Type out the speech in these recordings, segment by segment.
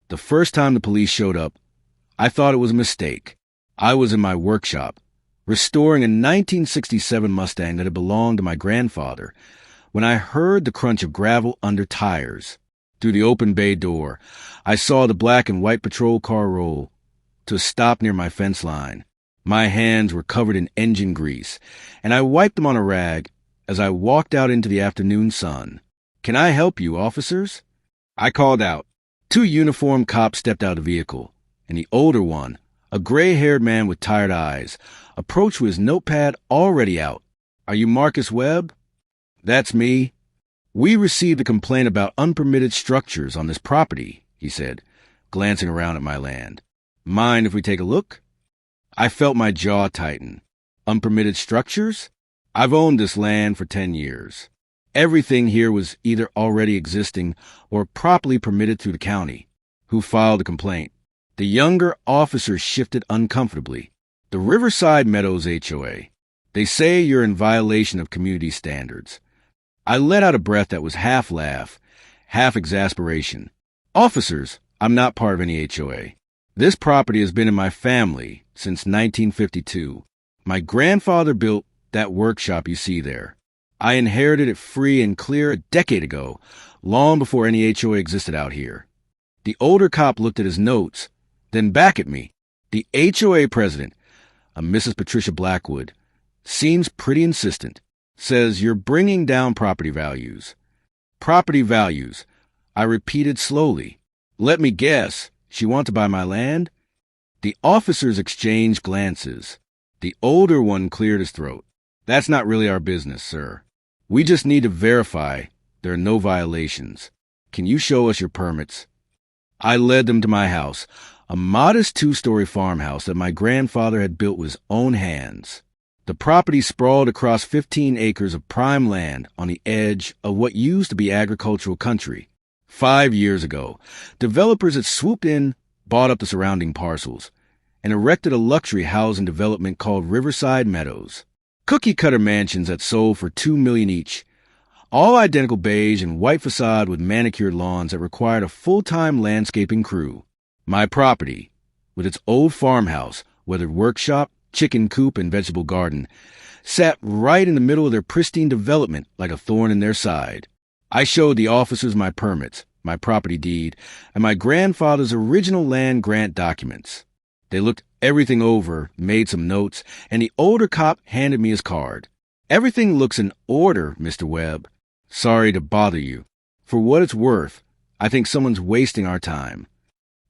The first time the police showed up, I thought it was a mistake. I was in my workshop, restoring a 1967 Mustang that had belonged to my grandfather, when I heard the crunch of gravel under tires. Through the open bay door, I saw the black and white patrol car roll to a stop near my fence line. My hands were covered in engine grease, and I wiped them on a rag as I walked out into the afternoon sun. "Can I help you, officers?" I called out. 2 uniformed cops stepped out of the vehicle, and the older one, a gray-haired man with tired eyes, approached with his notepad already out. "Are you Marcus Webb?" "That's me. We received a complaint about unpermitted structures on this property," he said, glancing around at my land. "Mind if we take a look?" I felt my jaw tighten. Unpermitted structures? I've owned this land for 10 years. Everything here was either already existing or properly permitted through the county. Who filed the complaint? The younger officers shifted uncomfortably. "The Riverside Meadows HOA. They say you're in violation of community standards." I let out a breath that was half laugh, half exasperation. "Officers, I'm not part of any HOA. This property has been in my family since 1952. My grandfather built that workshop you see there. I inherited it free and clear a decade ago, long before any HOA existed out here." The older cop looked at his notes, then back at me. "The HOA president, a Mrs. Patricia Blackwood, seems pretty insistent. Says you're bringing down property values." "Property values," I repeated slowly. "Let me guess, she wants to buy my land?" The officers exchanged glances. The older one cleared his throat. "That's not really our business, sir. We just need to verify there are no violations. Can you show us your permits?" I led them to my house, a modest 2-story farmhouse that my grandfather had built with his own hands. The property sprawled across 15 acres of prime land on the edge of what used to be agricultural country. 5 years ago, developers had swooped in, bought up the surrounding parcels, and erected a luxury housing development called Riverside Meadows. Cookie-cutter mansions that sold for $2 million each, all identical beige and white facade with manicured lawns that required a full-time landscaping crew. My property, with its old farmhouse, weathered workshop, chicken coop, and vegetable garden, sat right in the middle of their pristine development like a thorn in their side. I showed the officers my permits, my property deed, and my grandfather's original land grant documents. They looked everything over, made some notes, and the older cop handed me his card. "Everything looks in order, Mr. Webb. Sorry to bother you. For what it's worth, I think someone's wasting our time."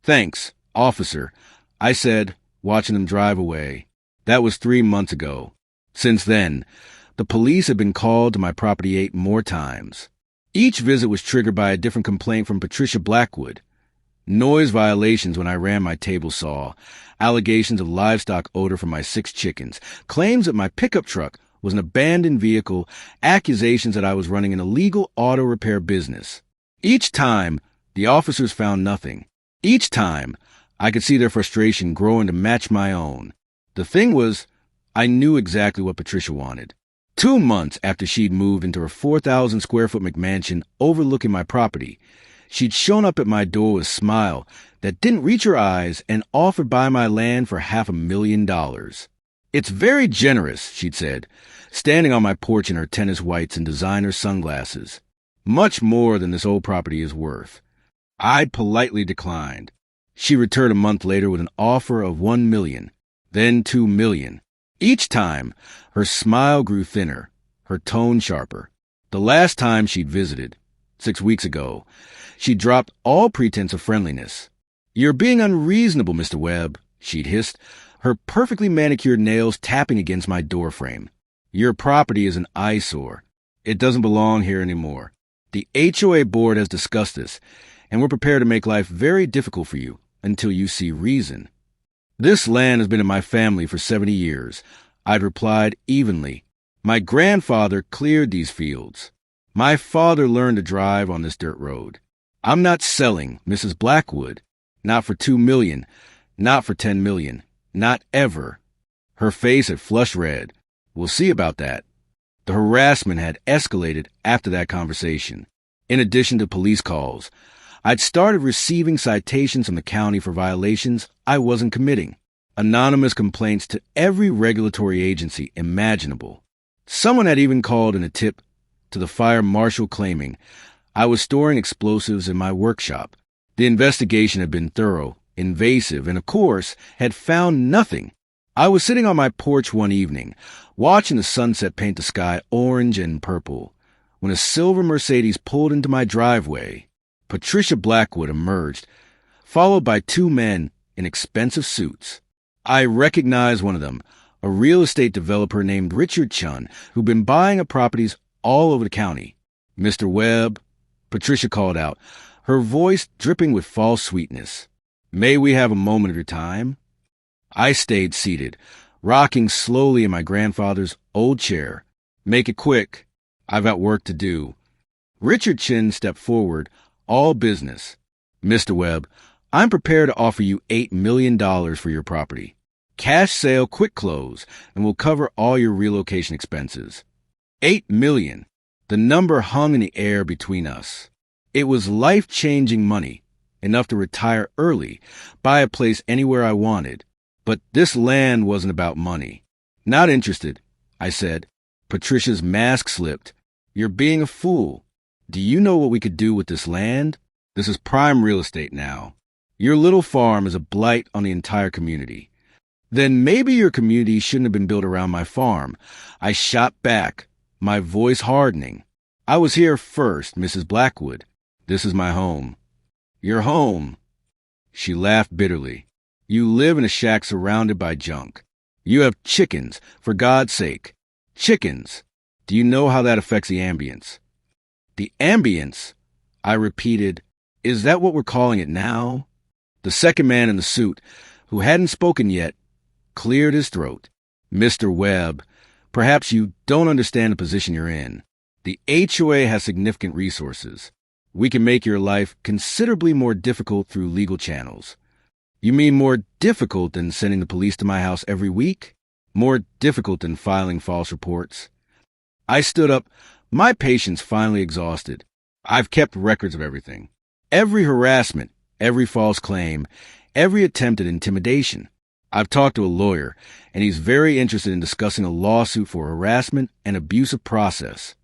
"Thanks, officer," I said, watching them drive away. That was 3 months ago. Since then, the police had been called to my property 8 more times. Each visit was triggered by a different complaint from Patricia Blackwood. Noise violations when I ran my table saw, allegations of livestock odor from my 6 chickens, claims that my pickup truck was an abandoned vehicle, accusations that I was running an illegal auto repair business. Each time, the officers found nothing. Each time, I could see their frustration growing to match my own. The thing was, I knew exactly what Patricia wanted. 2 months after she'd moved into her 4,000-square-foot McMansion overlooking my property, she'd shown up at my door with a smile that didn't reach her eyes and offered to buy my land for $500,000. "It's very generous," she'd said, standing on my porch in her tennis whites and designer sunglasses. "Much more than this old property is worth." I politely declined. She returned a month later with an offer of $1 million, then $2 million. Each time, her smile grew thinner, her tone sharper. The last time she'd visited, 6 weeks ago, she dropped all pretense of friendliness. "You're being unreasonable, Mr. Webb," she'd hissed, her perfectly manicured nails tapping against my doorframe. "Your property is an eyesore. It doesn't belong here anymore. The HOA board has discussed this, and we're prepared to make life very difficult for you until you see reason." "This land has been in my family for 70 years, I'd replied evenly. "My grandfather cleared these fields. My father learned to drive on this dirt road. I'm not selling Mrs. Blackwood. Not for $2 million. Not for $10 million. Not ever." Her face had flushed red. "We'll see about that." The harassment had escalated after that conversation. In addition to police calls, I'd started receiving citations from the county for violations I wasn't committing. Anonymous complaints to every regulatory agency imaginable. Someone had even called in a tip to the fire marshal claiming I was storing explosives in my workshop. The investigation had been thorough, invasive, and of course, had found nothing. I was sitting on my porch one evening, watching the sunset paint the sky orange and purple, when a silver Mercedes pulled into my driveway. Patricia Blackwood emerged, followed by two men in expensive suits. I recognized one of them, a real estate developer named Richard Chun, who'd been buying up properties all over the county. "Mr. Webb," Patricia called out, her voice dripping with false sweetness. "May we have a moment of your time?" I stayed seated, rocking slowly in my grandfather's old chair. "Make it quick. I've got work to do." Richard Chin stepped forward, all business. "Mr. Webb, I'm prepared to offer you $8 million for your property. Cash sale, quick close, and we'll cover all your relocation expenses." $8 million. The number hung in the air between us. It was life-changing money, enough to retire early, buy a place anywhere I wanted. But this land wasn't about money. "Not interested," I said. Patricia's mask slipped. "You're being a fool. Do you know what we could do with this land? This is prime real estate now. Your little farm is a blight on the entire community." "Then maybe your community shouldn't have been built around my farm." I shot back, my voice hardening. "I was here first, Mrs. Blackwood. This is my home." "Your home?" She laughed bitterly. "You live in a shack surrounded by junk. You have chickens, for God's sake. Chickens. Do you know how that affects the ambience?" "The ambience?" I repeated. "Is that what we're calling it now?" The second man in the suit, who hadn't spoken yet, cleared his throat. "Mr. Webb, perhaps you don't understand the position you're in. The HOA has significant resources. We can make your life considerably more difficult through legal channels." "You mean more difficult than sending the police to my house every week? More difficult than filing false reports?" I stood up, my patience finally exhausted. "I've kept records of everything. Every harassment, every false claim, every attempt at intimidation. I've talked to a lawyer, and he's very interested in discussing a lawsuit for harassment and abusive process."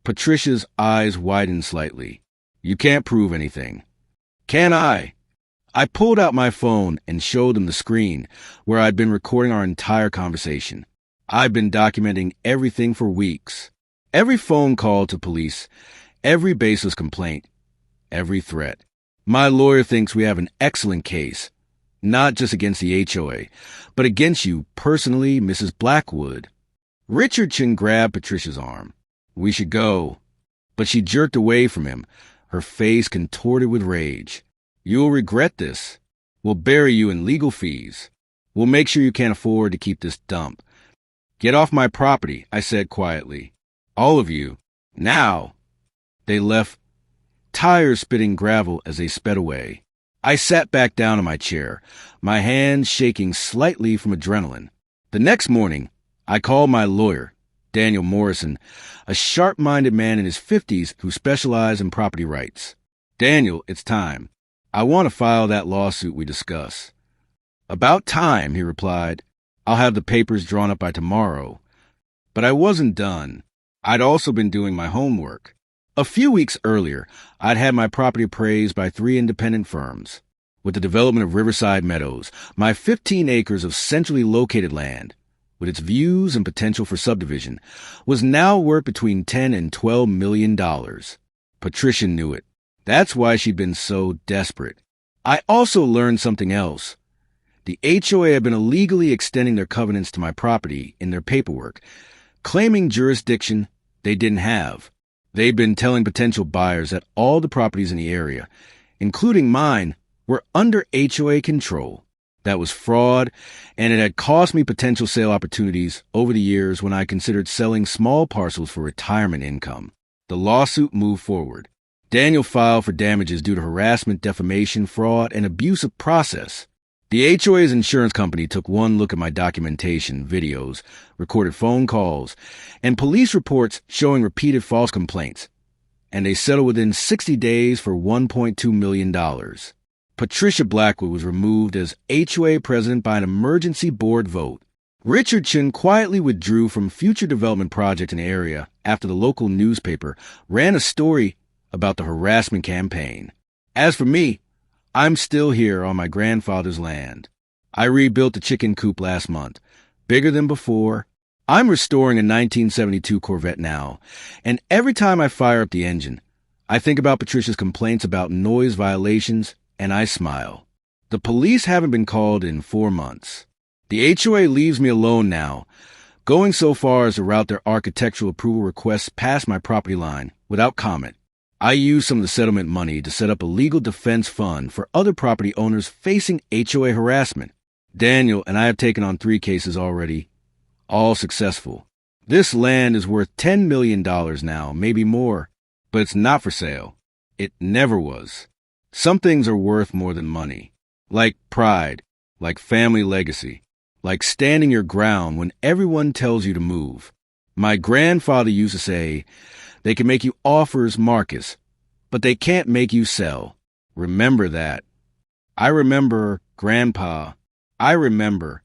Patricia's eyes widened slightly. "You can't prove anything." "Can I?" I pulled out my phone and showed them the screen where I'd been recording our entire conversation. I've been documenting everything for weeks. Every phone call to police, every baseless complaint, every threat. My lawyer thinks we have an excellent case, not just against the HOA, but against you personally, Mrs. Blackwood. Richard Chin grabbed Patricia's arm. "We should go." But she jerked away from him, her face contorted with rage. "You'll regret this. We'll bury you in legal fees. We'll make sure you can't afford to keep this dump." "Get off my property," I said quietly. "All of you. Now." They left, tires spitting gravel as they sped away. I sat back down in my chair, my hands shaking slightly from adrenaline. The next morning, I called my lawyer, Daniel Morrison, a sharp-minded man in his 50s who specialized in property rights. "Daniel, it's time. I want to file that lawsuit we discussed." "About time," he replied. "I'll have the papers drawn up by tomorrow." But I wasn't done. I'd also been doing my homework. A few weeks earlier, I'd had my property appraised by 3 independent firms. With the development of Riverside Meadows, my 15 acres of centrally located land, with its views and potential for subdivision, was now worth between $10 and $12 million. Patricia knew it. That's why she'd been so desperate. I also learned something else. The HOA had been illegally extending their covenants to my property in their paperwork, claiming jurisdiction they didn't have. They'd been telling potential buyers that all the properties in the area, including mine, were under HOA control. That was fraud, and it had cost me potential sale opportunities over the years when I considered selling small parcels for retirement income. The lawsuit moved forward. Daniel filed for damages due to harassment, defamation, fraud, and abusive process. The HOA's insurance company took one look at my documentation, videos, recorded phone calls, and police reports showing repeated false complaints, and they settled within 60 days for $1.2 million. Patricia Blackwood was removed as HOA president by an emergency board vote. Richard Chin quietly withdrew from future development projects in the area after the local newspaper ran a story about the harassment campaign. As for me, I'm still here on my grandfather's land. I rebuilt the chicken coop last month, bigger than before. I'm restoring a 1972 Corvette now, and every time I fire up the engine, I think about Patricia's complaints about noise violations, and I smile. The police haven't been called in 4 months. The HOA leaves me alone now, going so far as to route their architectural approval requests past my property line without comment. I used some of the settlement money to set up a legal defense fund for other property owners facing HOA harassment. Daniel and I have taken on 3 cases already, all successful. This land is worth $10 million now, maybe more, but it's not for sale. It never was. Some things are worth more than money, like pride, like family legacy, like standing your ground when everyone tells you to move. My grandfather used to say, they can make you offers, Marcus, but they can't make you sell. Remember that. I remember, Grandpa. I remember.